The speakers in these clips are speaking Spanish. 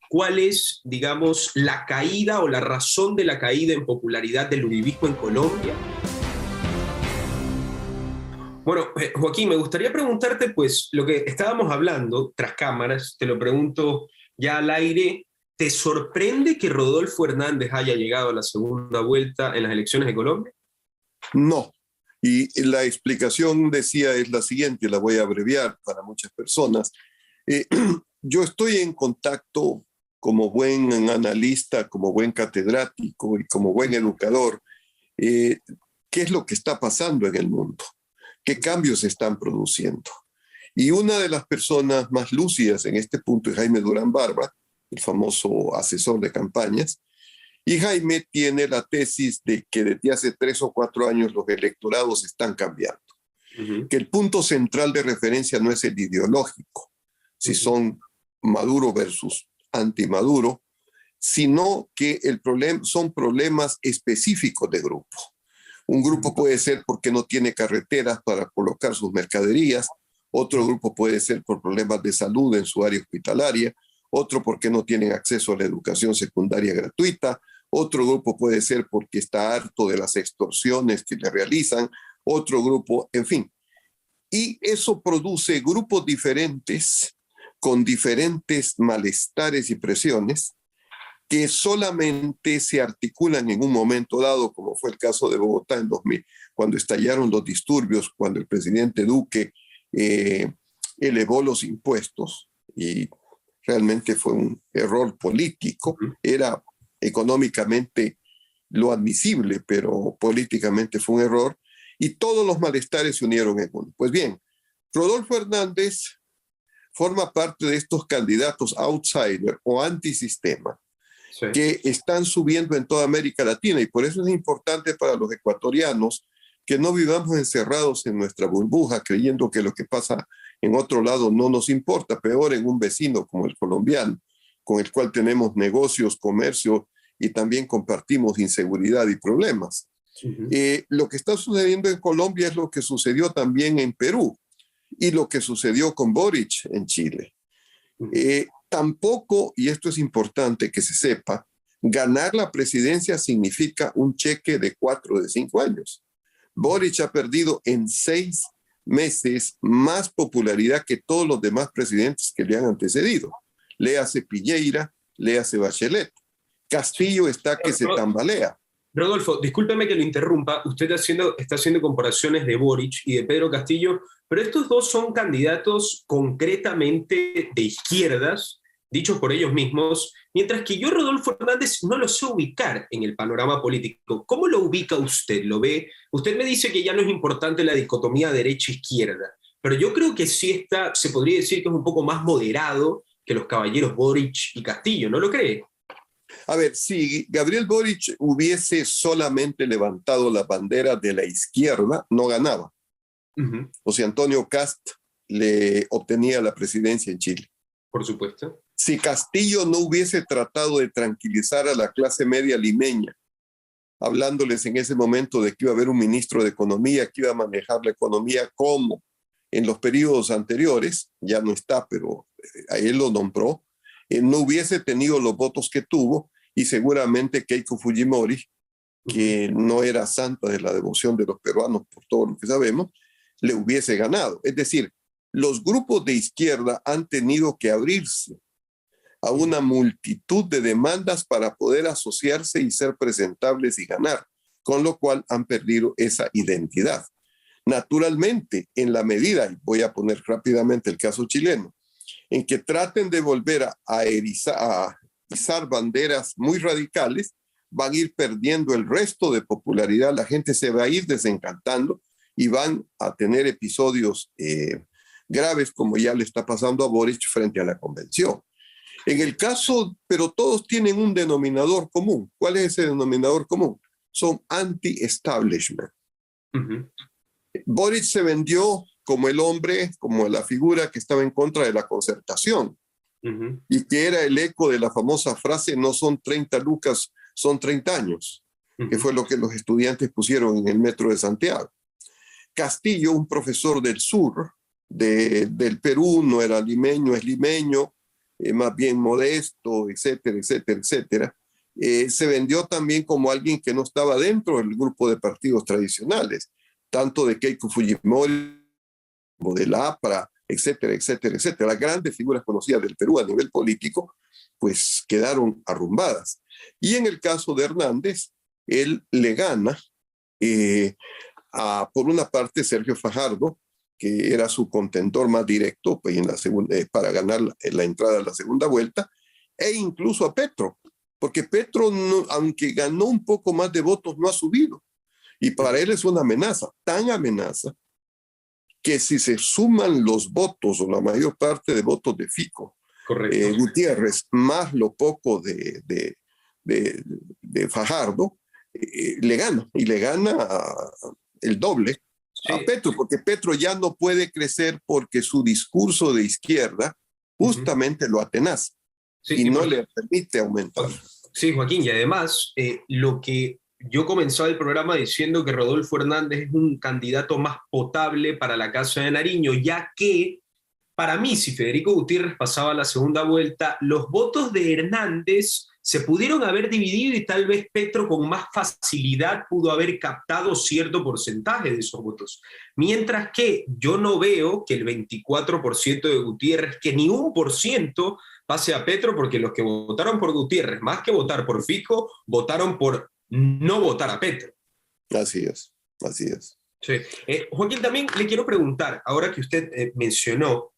cuál es, digamos, la caída o la razón de la caída en popularidad del uribismo en Colombia. Bueno, Joaquín, me gustaría preguntarte, pues, lo que estábamos hablando tras cámaras, te lo pregunto ya al aire. ¿Te sorprende que Rodolfo Hernández haya llegado a la segunda vuelta en las elecciones de Colombia? No. Y la explicación, decía, es la siguiente, la voy a abreviar para muchas personas. Eh, yo estoy en contacto como buen analista, como buen catedrático y como buen educador. Eh, ¿Qué es lo que está pasando en el mundo? ¿Qué cambios se están produciendo? Y una de las personas más lúcidas en este punto es Jaime Durán Barba, el famoso asesor de campañas. Y Jaime tiene la tesis de que desde hace 3 o 4 años los electorados están cambiando. Que el punto central de referencia no es el ideológico, si son Maduro versus anti-Maduro, sino que son problemas específicos de grupo. Un grupo puede ser porque no tiene carreteras para colocar sus mercaderías, otro grupo puede ser por problemas de salud en su área hospitalaria, otro porque no tienen acceso a la educación secundaria gratuita, otro grupo puede ser porque está harto de las extorsiones que le realizan, otro grupo, en fin. Y eso produce grupos diferentes, con diferentes malestares y presiones, que solamente se articulan en un momento dado, como fue el caso de Bogotá en 2000, cuando estallaron los disturbios, cuando el presidente Duque elevó los impuestos, y realmente fue un error político, era económicamente lo admisible, pero políticamente fue un error, y todos los malestares se unieron en uno. Pues bien, Rodolfo Hernández forma parte de estos candidatos outsider o antisistema, sí, que están subiendo en toda América Latina, y por eso es importante para los ecuatorianos que no vivamos encerrados en nuestra burbuja creyendo que lo que pasa en otro lado no nos importa, peor en un vecino como el colombiano, con el cual tenemos negocios, comercio y también compartimos inseguridad y problemas. Lo que está sucediendo en Colombia es lo que sucedió también en Perú y lo que sucedió con Boric en Chile. Tampoco, y esto es importante que se sepa, ganar la presidencia significa un cheque de 4 o de 5 años. Boric ha perdido en 6 meses más popularidad que todos los demás presidentes que le han antecedido. Léase Piñera, léase Bachelet. Castillo está que se tambalea. Rodolfo, discúlpeme que lo interrumpa, usted está haciendo comparaciones de Boric y de Pedro Castillo, pero estos dos son candidatos concretamente de izquierdas, dichos por ellos mismos, mientras que yo, Rodolfo Hernández, no lo sé ubicar en el panorama político. ¿Cómo lo ubica usted? ¿Lo ve? Usted me dice que ya no es importante la dicotomía derecha-izquierda, pero yo creo que sí se podría decir que es un poco más moderado que los caballeros Boric y Castillo, ¿no lo cree? A ver, si Gabriel Boric hubiese solamente levantado la bandera de la izquierda, no ganaba. O sea, Antonio Cast le obtenía la presidencia en Chile. Por supuesto. Si Castillo no hubiese tratado de tranquilizar a la clase media limeña, hablándoles en ese momento de que iba a haber un ministro de Economía que iba a manejar la economía como en los periodos anteriores, ya no está, pero a él lo nombró, no hubiese tenido los votos que tuvo, y seguramente Keiko Fujimori, que no era santa de la devoción de los peruanos por todo lo que sabemos, le hubiese ganado. Es decir, los grupos de izquierda han tenido que abrirse a una multitud de demandas para poder asociarse y ser presentables y ganar, con lo cual han perdido esa identidad. Naturalmente, en la medida, y voy a poner rápidamente el caso chileno, en que traten de volver a izar banderas muy radicales, van a ir perdiendo el resto de popularidad, la gente se va a ir desencantando y van a tener episodios graves, como ya le está pasando a Boric frente a la convención. En el caso, pero todos tienen un denominador común. ¿Cuál es ese denominador común? Son anti-establishment. Boric se vendió como el hombre, como la figura que estaba en contra de la concertación, y que era el eco de la famosa frase, no son 30 lucas, son 30 años, que fue lo que los estudiantes pusieron en el metro de Santiago. Castillo, un profesor del sur, del Perú, no era limeño, es limeño, más bien modesto, etcétera, etcétera, etcétera, se vendió también como alguien que no estaba dentro del grupo de partidos tradicionales, tanto de Keiko Fujimori como de la APRA, etcétera, etcétera, etcétera. Las grandes figuras conocidas del Perú a nivel político, pues quedaron arrumbadas. Y en el caso de Hernández, él le gana por una parte, Sergio Fajardo, que era su contendor más directo pues, para ganar la entrada a la segunda vuelta, e incluso a Petro, porque Petro, no, aunque ganó un poco más de votos, no ha subido. Y para él es una amenaza, tan amenaza, que si se suman los votos o la mayor parte de votos de Fico, Gutiérrez, más lo poco de Fajardo, le gana, y le gana el doble a Petro, porque Petro ya no puede crecer porque su discurso de izquierda justamente lo atenaza y no le permite aumentar. Sí, Joaquín, y además lo que yo comenzaba el programa diciendo que Rodolfo Hernández es un candidato más potable para la Casa de Nariño, ya que para mí, si Federico Gutiérrez pasaba la segunda vuelta, los votos de Hernández se pudieron haber dividido y tal vez Petro con más facilidad pudo haber captado cierto porcentaje de esos votos. Mientras que yo no veo que el 24% de Gutiérrez, que ni 1% pase a Petro, porque los que votaron por Gutiérrez, más que votar por Fico, votaron por no votar a Petro. Así es, así es. Sí. Joaquín, también le quiero preguntar, ahora que usted mencionó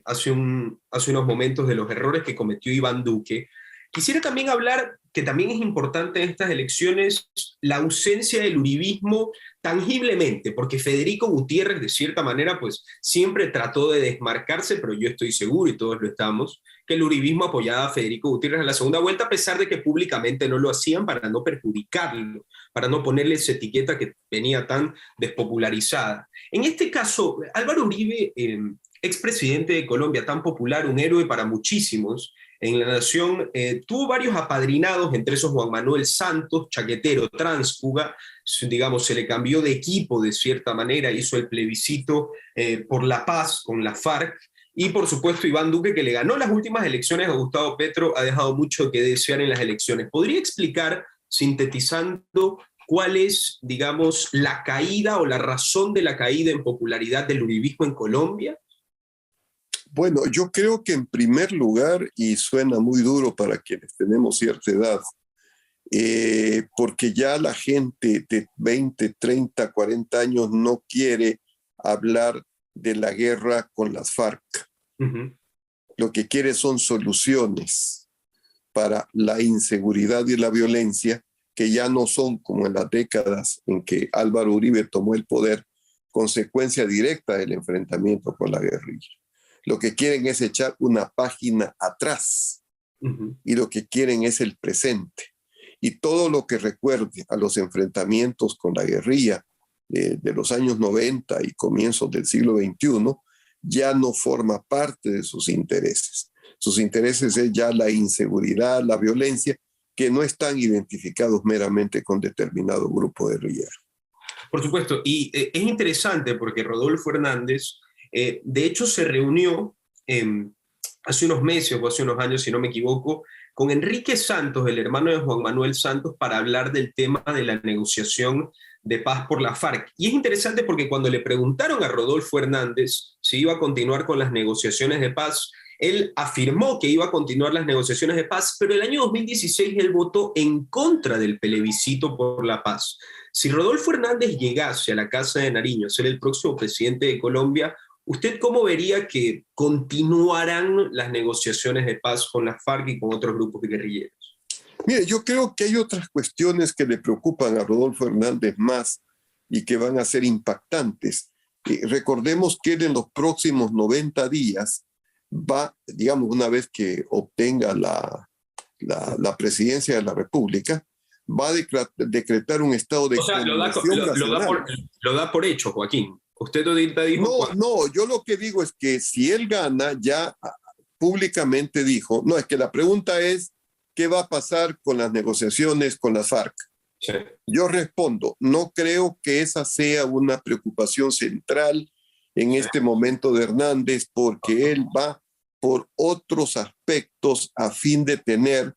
hace unos momentos de los errores que cometió Iván Duque, quisiera también hablar, que también es importante en estas elecciones, la ausencia del uribismo tangiblemente, porque Federico Gutiérrez, de cierta manera, pues siempre trató de desmarcarse, pero yo estoy seguro, y todos lo estamos, que el uribismo apoyaba a Federico Gutiérrez en la segunda vuelta, a pesar de que públicamente no lo hacían para no perjudicarlo, para no ponerle esa etiqueta que venía tan despopularizada. En este caso, Álvaro Uribe, expresidente de Colombia, tan popular, un héroe para muchísimos en la nación, tuvo varios apadrinados, entre esos Juan Manuel Santos, chaquetero, tránsfuga, digamos, se le cambió de equipo de cierta manera, hizo el plebiscito por la paz con la FARC, y por supuesto Iván Duque, que le ganó las últimas elecciones a Gustavo Petro, ha dejado mucho que desear en las elecciones. ¿Podría explicar, sintetizando, cuál es, digamos, la caída o la razón de la caída en popularidad del uribismo en Colombia? Bueno, yo creo que en primer lugar, y suena muy duro para quienes tenemos cierta edad, porque ya la gente de 20, 30, 40 años no quiere hablar de la guerra con las FARC. Lo que quiere son soluciones para la inseguridad y la violencia, que ya no son como en las décadas en que Álvaro Uribe tomó el poder, consecuencia directa del enfrentamiento con la guerrilla. Lo que quieren es echar una página atrás y lo que quieren es el presente. Y todo lo que recuerde a los enfrentamientos con la guerrilla de los años 90 y comienzos del siglo XXI ya no forma parte de sus intereses. Sus intereses es ya la inseguridad, la violencia, que no están identificados meramente con determinado grupo guerrillero. Por supuesto, y es interesante porque Rodolfo Hernández, de hecho, se reunió hace unos meses o hace unos años, si no me equivoco, con Enrique Santos, el hermano de Juan Manuel Santos, para hablar del tema de la negociación de paz por la FARC. Y es interesante porque cuando le preguntaron a Rodolfo Hernández si iba a continuar con las negociaciones de paz, él afirmó que iba a continuar las negociaciones de paz, pero el año 2016 él votó en contra del plebiscito por la paz. Si Rodolfo Hernández llegase a la Casa de Nariño a ser el próximo presidente de Colombia, ¿usted cómo vería que continuarán las negociaciones de paz con la FARC y con otros grupos guerrilleros? Mire, yo creo que hay otras cuestiones que le preocupan a Rodolfo Hernández más y que van a ser impactantes. Recordemos que él en los próximos 90 días va, digamos, una vez que obtenga la presidencia de la República, va a decretar un estado de conmoción nacional. Lo da por hecho, Joaquín. Usted ahorita dijo... No, yo lo que digo es que si él gana, ya públicamente dijo, no, es que la pregunta es, ¿qué va a pasar con las negociaciones con las FARC? Sí. Yo respondo, no creo que esa sea una preocupación central en este momento de Hernández, porque él va por otros aspectos a fin de tener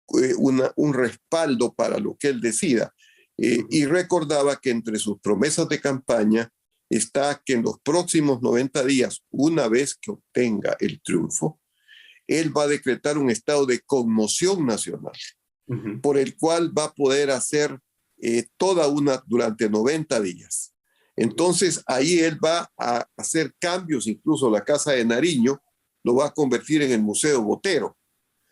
un respaldo para lo que él decida. Y recordaba que entre sus promesas de campaña está que en los próximos 90 días, una vez que obtenga el triunfo, él va a decretar un estado de conmoción nacional, por el cual va a poder hacer durante 90 días. Entonces ahí él va a hacer cambios, incluso la Casa de Nariño lo va a convertir en el Museo Botero.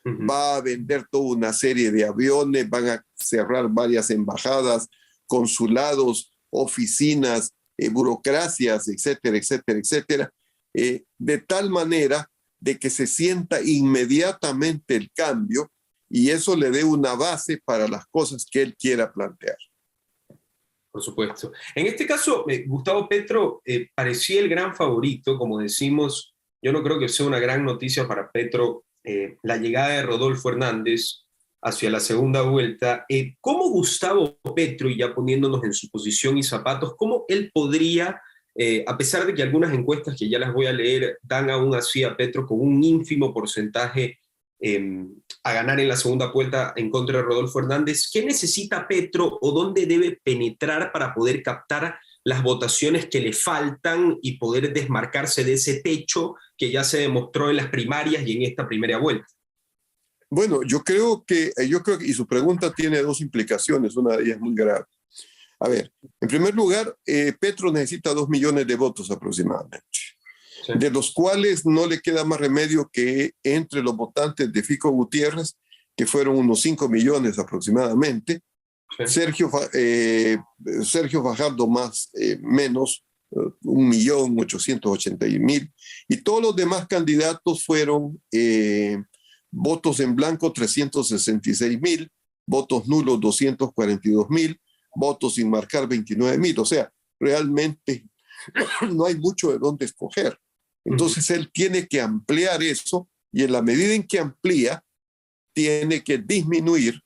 Va a vender toda una serie de aviones, van a cerrar varias embajadas, consulados, oficinas, burocracias, etcétera, etcétera, etcétera, de tal manera de que se sienta inmediatamente el cambio y eso le dé una base para las cosas que él quiera plantear. Por supuesto. En este caso, Gustavo Petro parecía el gran favorito, como decimos. Yo no creo que sea una gran noticia para Petro la llegada de Rodolfo Hernández hacia la segunda vuelta. ¿Cómo Gustavo Petro, y ya poniéndonos en su posición y zapatos, cómo él podría, a pesar de que algunas encuestas que ya las voy a leer dan aún así a Petro con un ínfimo porcentaje a ganar en la segunda vuelta en contra de Rodolfo Hernández, ¿qué necesita Petro o dónde debe penetrar para poder captar las votaciones que le faltan y poder desmarcarse de ese techo que ya se demostró en las primarias y en esta primera vuelta? Bueno, yo creo que, y su pregunta tiene dos implicaciones, una de ellas muy grave. A ver, en primer lugar, Petro necesita 2 millones de votos aproximadamente, sí, de los cuales no le queda más remedio que entre los votantes de Fico Gutiérrez, que fueron unos 5 millones aproximadamente, sí, Sergio Fajardo menos, 1.880.000, y todos los demás candidatos fueron votos en blanco 366.000, votos nulos 242.000, votos sin marcar 29.000, o sea, realmente no hay mucho de dónde escoger. Entonces él tiene que ampliar eso y en la medida en que amplía, tiene que disminuir,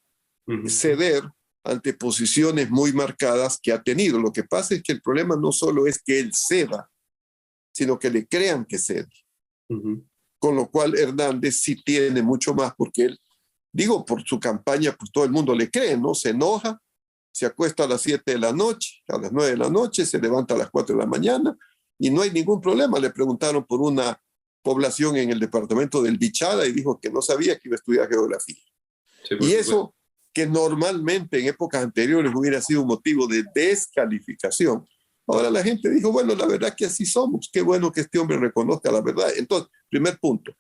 ceder ante posiciones muy marcadas que ha tenido. Lo que pasa es que el problema no solo es que él ceda, sino que le crean que cede. Con lo cual Hernández sí tiene mucho más, porque él, digo, por su campaña, pues todo el mundo le cree, ¿no? Se enoja, se acuesta a las 7 de la noche, a las 9 de la noche, se levanta a las 4 de la mañana y no hay ningún problema. Le preguntaron por una población en el departamento del Bichada y dijo que no sabía que iba a estudiar geografía. Sí, y eso, que normalmente en épocas anteriores hubiera sido un motivo de descalificación, ahora la gente dijo, bueno, la verdad que así somos, qué bueno que este hombre reconozca la verdad. Entonces, primer punto.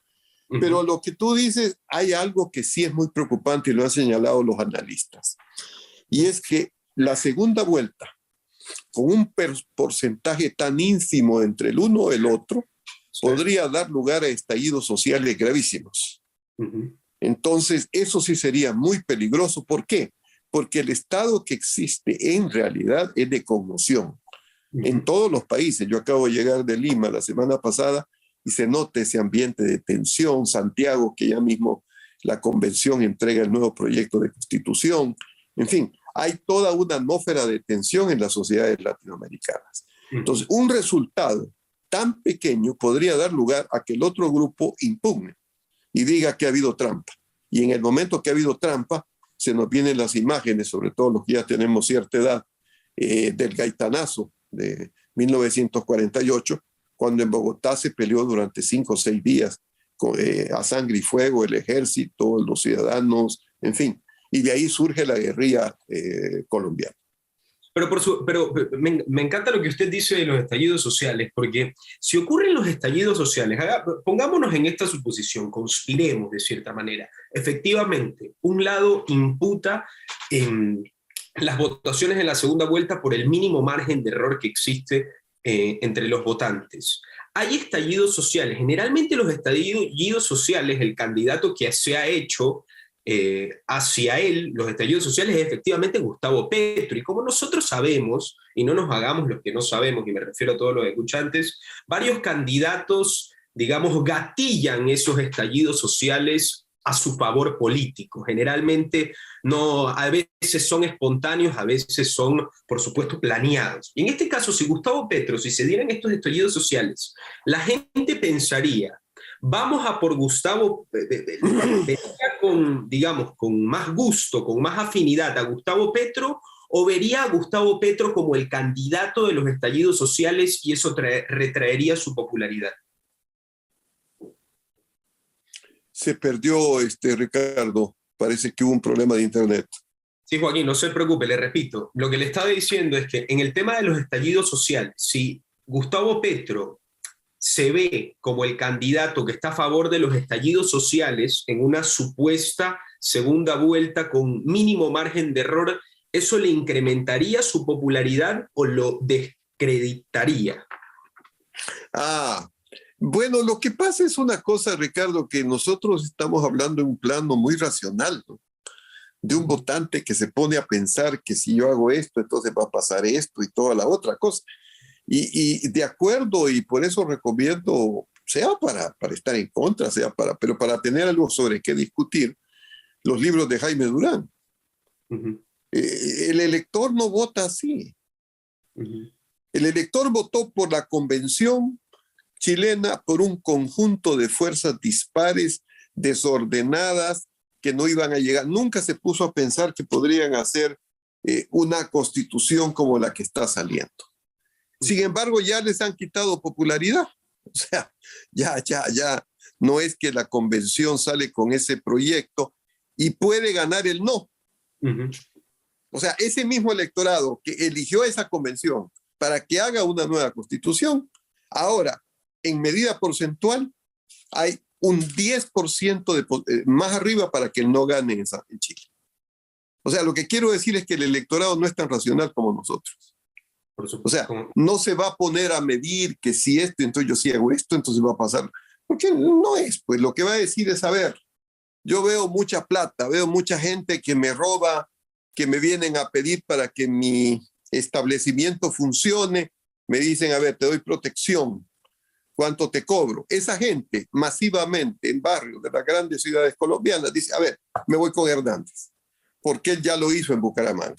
Pero lo que tú dices, hay algo que sí es muy preocupante y lo han señalado los analistas. Y es que la segunda vuelta, con un porcentaje tan ínfimo entre el uno y el otro, sí, podría dar lugar a estallidos sociales gravísimos. Entonces, eso sí sería muy peligroso. ¿Por qué? Porque el estado que existe en realidad es de conmoción. En todos los países. Yo acabo de llegar de Lima la semana pasada y se nota ese ambiente de tensión. Santiago, que ya mismo la convención entrega el nuevo proyecto de constitución. En fin, hay toda una atmósfera de tensión en las sociedades latinoamericanas. Entonces, un resultado tan pequeño podría dar lugar a que el otro grupo impugne y diga que ha habido trampa. Y en el momento que ha habido trampa, se nos vienen las imágenes, sobre todo los que ya tenemos cierta edad, del gaitanazo de 1948, cuando en Bogotá se peleó durante 5 o 6 días a sangre y fuego el ejército, los ciudadanos, en fin. Y de ahí surge la guerrilla colombiana. Pero me encanta lo que usted dice de los estallidos sociales, porque si ocurren los estallidos sociales, pongámonos en esta suposición, conspiremos de cierta manera. Efectivamente, un lado imputa las votaciones en la segunda vuelta por el mínimo margen de error que existe entre los votantes. Hay estallidos sociales. Generalmente los estallidos sociales, el candidato que se ha hecho hacia él, los estallidos sociales, es efectivamente Gustavo Petro. Y como nosotros sabemos, y no nos hagamos los que no sabemos, y me refiero a todos los escuchantes, varios candidatos, digamos, gatillan esos estallidos sociales a su favor político. Generalmente no, a veces son espontáneos, a veces son, por supuesto, planeados. Y en este caso, si Gustavo Petro, si se dieran estos estallidos sociales, la gente pensaría, vamos a por Gustavo, vería con, digamos, con más gusto, con más afinidad a Gustavo Petro, o vería a Gustavo Petro como el candidato de los estallidos sociales y eso retraería su popularidad? Se perdió, Ricardo. Parece que hubo un problema de internet. Sí, Joaquín, no se preocupe, le repito. Lo que le estaba diciendo es que en el tema de los estallidos sociales, si Gustavo Petro se ve como el candidato que está a favor de los estallidos sociales en una supuesta segunda vuelta con mínimo margen de error, ¿eso le incrementaría su popularidad o lo descreditaría? Bueno, lo que pasa es una cosa, Ricardo, que nosotros estamos hablando en un plano muy racional, ¿no? De un votante que se pone a pensar que si yo hago esto, entonces va a pasar esto y toda la otra cosa. Y de acuerdo, y por eso recomiendo, sea para estar en contra, pero para tener algo sobre qué discutir, los libros de Jaime Durán. Uh-huh. El elector no vota así. Uh-huh. El elector votó por la convención chilena, por un conjunto de fuerzas dispares, desordenadas, que no iban a llegar. Nunca se puso a pensar que podrían hacer una constitución como la que está saliendo. Sin embargo, ya les han quitado popularidad. O sea, ya no es que la convención sale con ese proyecto y puede ganar el no. Uh-huh. O sea, ese mismo electorado que eligió esa convención para que haga una nueva constitución, ahora, en medida porcentual, hay un 10% más arriba para que el no gane en Chile. O sea, lo que quiero decir es que el electorado no es tan racional como nosotros. O sea, no se va a poner a medir que si esto, entonces yo sí hago esto, entonces va a pasar. Porque no es, pues lo que va a decir es, a ver, yo veo mucha plata, veo mucha gente que me roba, que me vienen a pedir para que mi establecimiento funcione, me dicen, a ver, te doy protección, ¿cuánto te cobro? Esa gente masivamente en barrios de las grandes ciudades colombianas dice, a ver, me voy con Hernández, porque él ya lo hizo en Bucaramanga.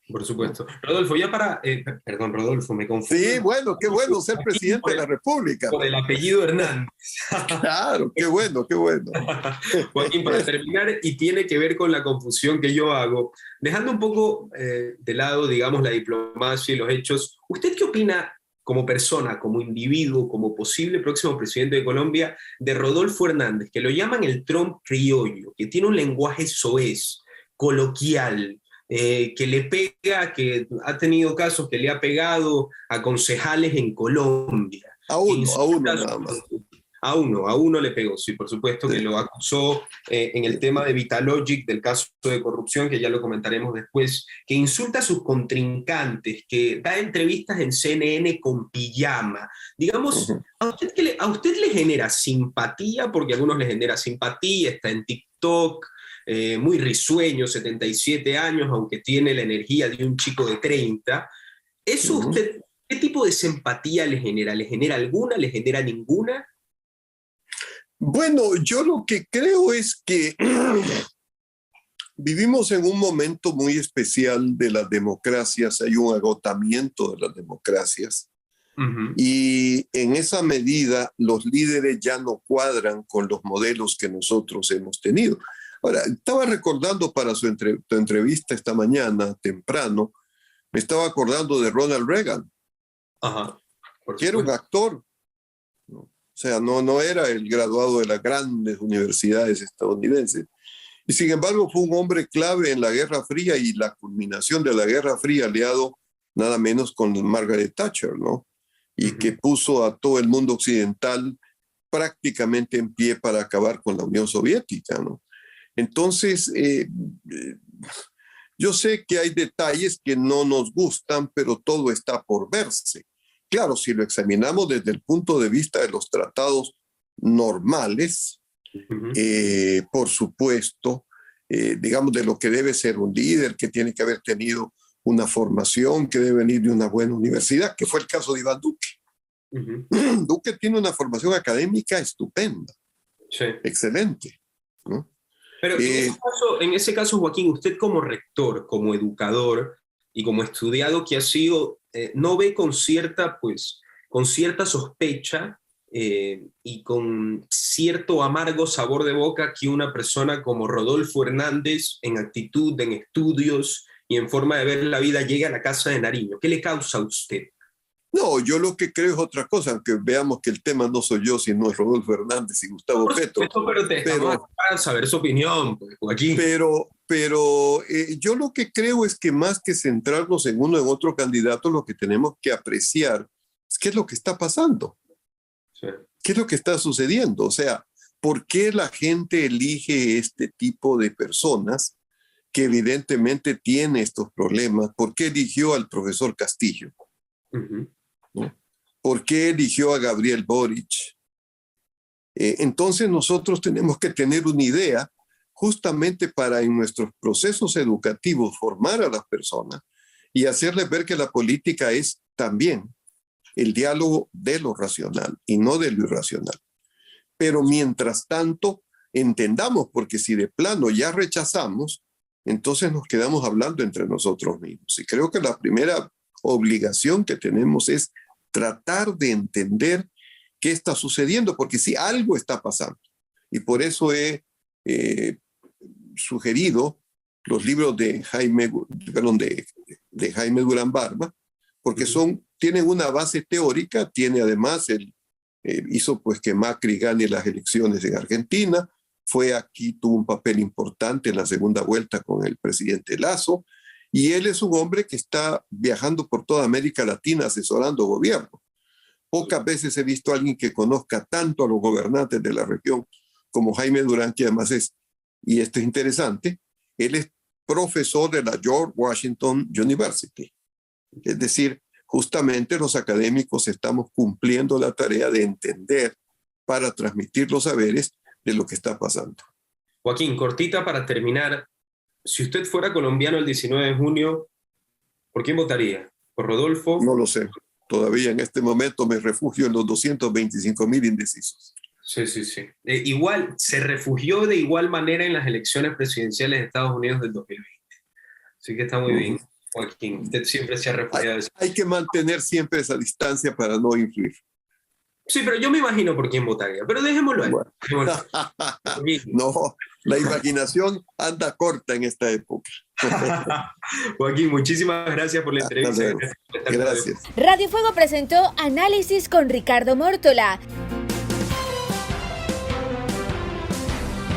Por supuesto. Rodolfo, ya para... perdón, Rodolfo, me confundo. Sí, bueno, qué bueno ser presidente de la República. Por el apellido Hernández. Claro, qué bueno, qué bueno. Joaquín, para terminar, y tiene que ver con la confusión que yo hago, dejando un poco de lado, digamos, la diplomacia y los hechos, ¿usted qué opina como persona, como individuo, como posible próximo presidente de Colombia, de Rodolfo Hernández, que lo llaman el Trump criollo, que tiene un lenguaje soez, coloquial, que le pega, que ha tenido casos que le ha pegado a concejales en Colombia? A uno nada más. A uno le pegó, sí, por supuesto, sí. Que lo acusó en el tema de Vitalogic, del caso de corrupción, que ya lo comentaremos después, que insulta a sus contrincantes, que da entrevistas en CNN con pijama. Digamos, ¿a usted le genera simpatía? Porque a algunos le genera simpatía, está en TikTok, muy risueño, 77 años, aunque tiene la energía de un chico de 30. ¿Eso usted, qué tipo de simpatía le genera? ¿Le genera alguna? ¿Le genera ninguna? Bueno, yo lo que creo es que vivimos en un momento muy especial de las democracias, hay un agotamiento de las democracias, y en esa medida los líderes ya no cuadran con los modelos que nosotros hemos tenido. Ahora, estaba recordando para tu entrevista esta mañana, temprano, me estaba acordando de Ronald Reagan, que era un actor. O sea, no era el graduado de las grandes universidades estadounidenses. Y sin embargo fue un hombre clave en la Guerra Fría y la culminación de la Guerra Fría, aliado nada menos con Margaret Thatcher, ¿no? Y que puso a todo el mundo occidental prácticamente en pie para acabar con la Unión Soviética, ¿no? Entonces, yo sé que hay detalles que no nos gustan, pero todo está por verse. Claro, si lo examinamos desde el punto de vista de los tratados normales, por supuesto, digamos, de lo que debe ser un líder, que tiene que haber tenido una formación, que debe venir de una buena universidad, que fue el caso de Iván Duque. Duque tiene una formación académica estupenda, sí. Excelente, ¿no? Pero en ese caso, Joaquín, usted como rector, como educador y como estudiado que ha sido, ¿no ve con cierta sospecha y con cierto amargo sabor de boca que una persona como Rodolfo Hernández, en actitud, en estudios y en forma de ver la vida, llegue a la Casa de Nariño? ¿Qué le causa a usted? No, yo lo que creo es otra cosa, aunque veamos que el tema no soy yo, sino es Rodolfo Hernández y Gustavo Petro. Pero te dejamos para saber su opinión, pues, Joaquín. Pero yo lo que creo es que más que centrarnos en uno o en otro candidato, lo que tenemos que apreciar es qué es lo que está pasando. Sí. ¿Qué es lo que está sucediendo? O sea, ¿por qué la gente elige este tipo de personas que evidentemente tiene estos problemas? ¿Por qué eligió al profesor Castillo? ¿No? ¿Por qué eligió a Gabriel Boric? Entonces nosotros tenemos que tener una idea justamente para en nuestros procesos educativos formar a las personas y hacerles ver que la política es también el diálogo de lo racional y no de lo irracional. Pero mientras tanto, entendamos, porque si de plano ya rechazamos, entonces nos quedamos hablando entre nosotros mismos. Y creo que la primera obligación que tenemos es tratar de entender qué está sucediendo, porque si algo está pasando. Y por eso he sugerido los libros de Jaime Durán Barba, porque tienen una base teórica, tiene además, hizo pues que Macri gane las elecciones en Argentina, tuvo un papel importante en la segunda vuelta con el presidente Lasso, y él es un hombre que está viajando por toda América Latina asesorando gobierno. Pocas veces he visto a alguien que conozca tanto a los gobernantes de la región como Jaime Durán, que además y esto es interesante, él es profesor de la George Washington University. Es decir, justamente los académicos estamos cumpliendo la tarea de entender para transmitir los saberes de lo que está pasando. Joaquín, cortita para terminar. Si usted fuera colombiano el 19 de junio, ¿por quién votaría? ¿Por Rodolfo? No lo sé. Todavía en este momento me refugio en los 225,000 indecisos. Sí. Igual, se refugió de igual manera en las elecciones presidenciales de Estados Unidos del 2020. Así que está muy bien, Joaquín. Usted siempre se ha refugiado. Hay que mantener siempre esa distancia para no influir. Sí, pero yo me imagino por quién votaría. Pero dejémoslo ahí. Bueno. No, la imaginación anda corta en esta época. Joaquín, muchísimas gracias por la entrevista. Gracias. Radio Fuego presentó Análisis con Ricardo Mórtola.